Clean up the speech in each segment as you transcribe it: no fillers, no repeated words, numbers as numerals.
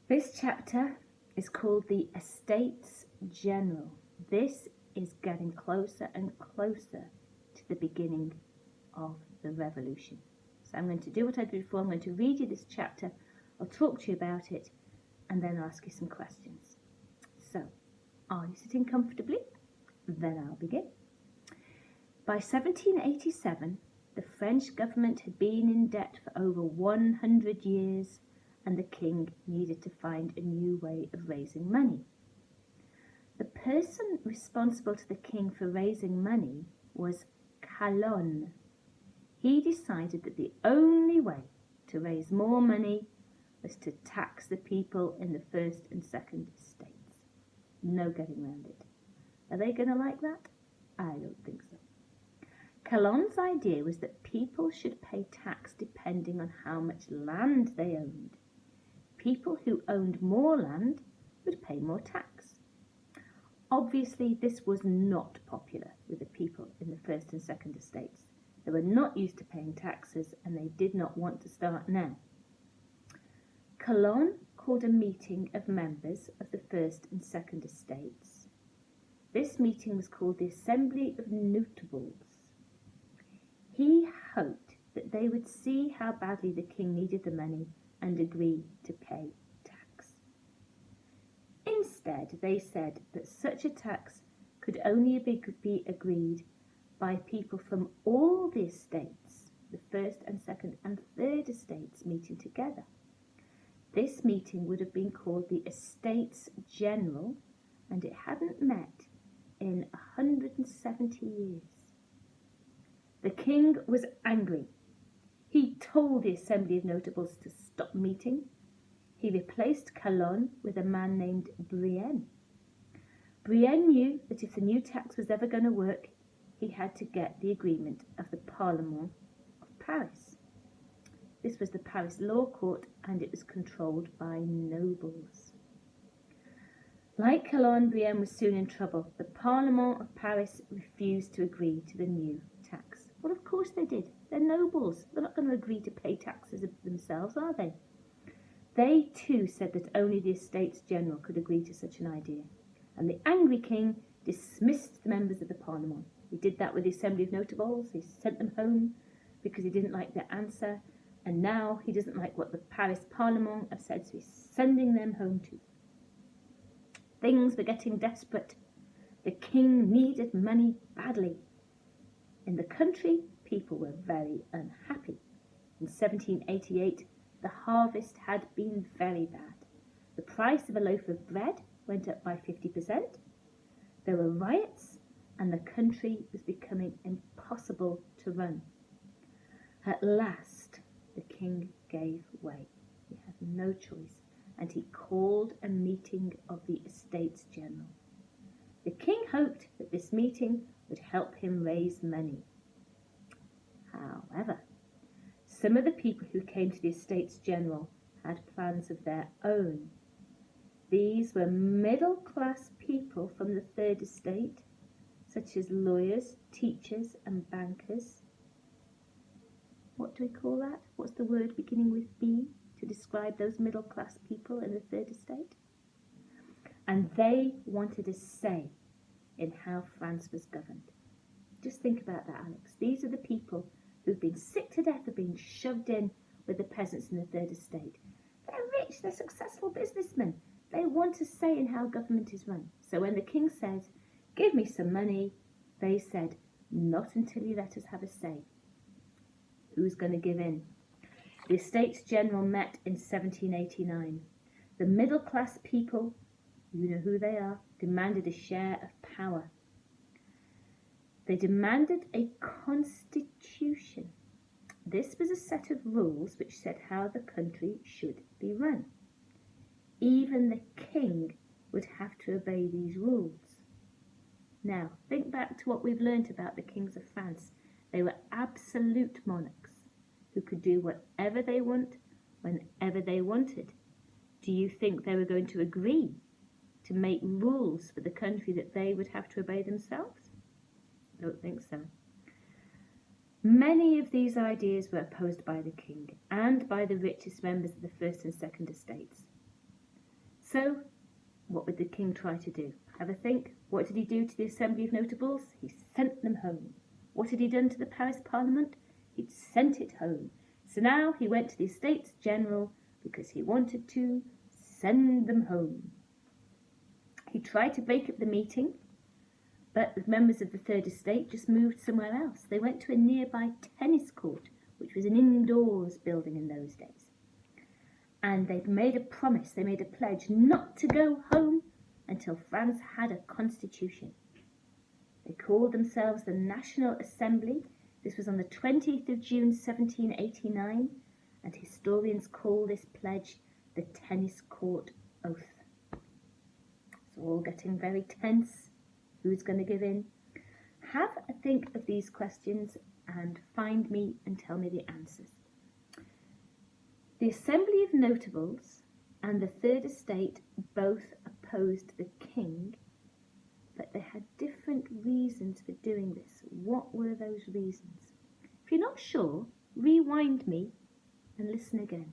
This chapter is called the Estates General. This is getting closer and closer to the beginning of the revolution. So I'm going to do what I did before. I'm going to read you this chapter. I'll talk to you about it and then ask you some questions. So, are you sitting comfortably? Then I'll begin. By 1787, the French government had been in debt for over 100 years, and the king needed to find a new way of raising money. The person responsible to the king for raising money was Calonne. He decided that the only way to raise more money was to tax the people in the first and second estates. No getting around it. Are they going to like that? I don't think so. Calonne's idea was that people should pay tax depending on how much land they owned. People who owned more land would pay more tax. Obviously, this was not popular with the people in the first and second estates. They were not used to paying taxes and they did not want to start now. Calonne called a meeting of members of the first and second estates. This meeting was called the Assembly of Notables. He hoped that they would see how badly the king needed the money and agree to pay tax. Instead, they said that such a tax could only be agreed by people from all the estates, the first and second and third estates meeting together. This meeting would have been called the Estates General, and it hadn't met in 170 years. The king was angry. He told the Assembly of Notables to stop meeting. He replaced Calonne with a man named Brienne. Brienne knew that if the new tax was ever going to work, he had to get the agreement of the Parlement of Paris. This was the Paris Law Court, and it was controlled by nobles. Like Calonne, Brienne was soon in trouble. The Parlement of Paris refused to agree to the new tax. Well, of course they did. They're nobles. They're not going to agree to pay taxes themselves, are they? They too said that only the Estates General could agree to such an idea. And the angry king dismissed the members of the Parlement. He did that with the Assembly of Notables. He sent them home because he didn't like their answer. And now he doesn't like what the Paris Parlement have said, so he's sending them home too. Things were getting desperate. The king needed money badly. In the country, people were very unhappy. In 1788, the harvest had been very bad. The price of a loaf of bread went up by 50%. There were riots, and the country was becoming impossible to run. At last, the king gave way. He had no choice, and he called a meeting of the Estates General. The king hoped that this meeting would help him raise money. However, some of the people who came to the Estates General had plans of their own. These were middle-class people from the Third Estate, such as lawyers, teachers, and bankers. What do we call that? What's the word beginning with B to describe those middle-class people in the Third Estate? And they wanted a say in how France was governed. Just think about that, Alex. These are the people who've been sick to death of being shoved in with the peasants in the Third Estate. They're rich, they're successful businessmen. They want a say in how government is run. So when the king says, "Give me some money," they said, "Not until you let us have a say." Who's going to give in? The Estates General met in 1789. The middle-class people, you know who they are, demanded a share of power. They demanded a constitution. This was a set of rules which said how the country should be run. Even the king would have to obey these rules. Now, think back to what we've learnt about the kings of France. They were absolute monarchs who could do whatever they want, whenever they wanted. Do you think they were going to agree to make rules for the country that they would have to obey themselves? I don't think so. Many of these ideas were opposed by the king and by the richest members of the First and Second Estates. So, what would the king try to do? Have a think. What did he do to the Assembly of Notables? He sent them home. What had he done to the Paris Parliament? He'd sent it home. So now he went to the Estates General because he wanted to send them home. He tried to break up the meeting, but the members of the Third Estate just moved somewhere else. They went to a nearby tennis court, which was an indoors building in those days. And they made a promise, they made a pledge not to go home until France had a constitution. They called themselves the National Assembly. This was on the 20th of June 1789, and historians call this pledge the Tennis Court Oath. It's all getting very tense. Who's going to give in? Have a think of these questions and find me and tell me the answers. The Assembly of Notables and the Third Estate both opposed the king, but they had different reasons for doing this. What were those reasons? If you're not sure, rewind me and listen again.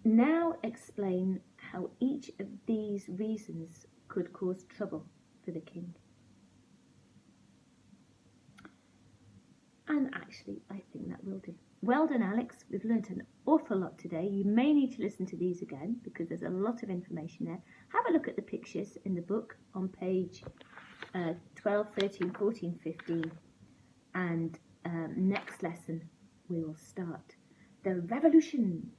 Now explain how each of these reasons could cause trouble for the king. And actually, I think that will do. Well done, Alex. We've learnt an awful lot today. You may need to listen to these again because there's a lot of information there. Have a look at the pictures in the book on page 12, 13, 14, 15. And next lesson, we will start the revolution.